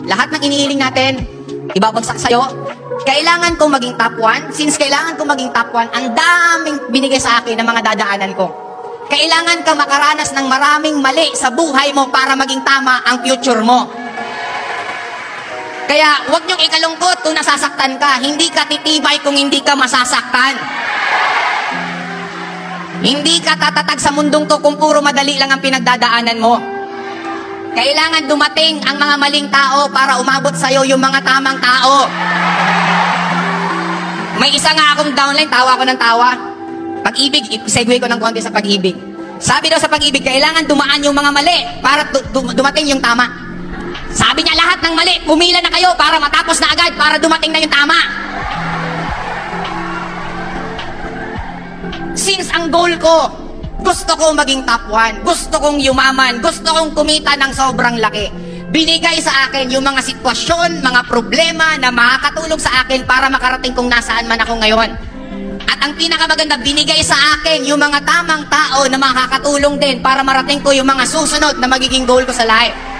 lahat ng inihiling natin, ibabagsak sa'yo. Kailangan kong maging top 1. Since kailangan kong maging top 1, ang daming binigay sa akin ng mga dadaanan ko. Kailangan ka makaranas ng maraming mali sa buhay mo para maging tama ang future mo. Kaya huwag niyong ikalungkot kung nasasaktan ka. Hindi ka titibay kung hindi ka masasaktan. Hindi ka tatatag sa mundong to kung puro madali lang ang pinagdadaanan mo. Kailangan dumating ang mga maling tao para umabot sa'yo yung mga tamang tao. May isa nga akong downline, tawa ko ng tawa. Pag-ibig, segue ko ng konti sa pag-ibig. Sabi daw sa pag-ibig, kailangan dumaan yung mga mali para dumating yung tama. Sabi niya, lahat ng mali, pumila na kayo para matapos na agad, para dumating na yung tama. Since ang goal ko, gusto ko maging top 1, gusto kong yumaman, gusto kong kumita ng sobrang laki. Binigay sa akin yung mga sitwasyon, mga problema na makakatulong sa akin para makarating kung nasaan man ako ngayon. At ang pinakamaganda, binigay sa akin yung mga tamang tao na makakatulong din para marating ko yung mga susunod na magiging goal ko sa life.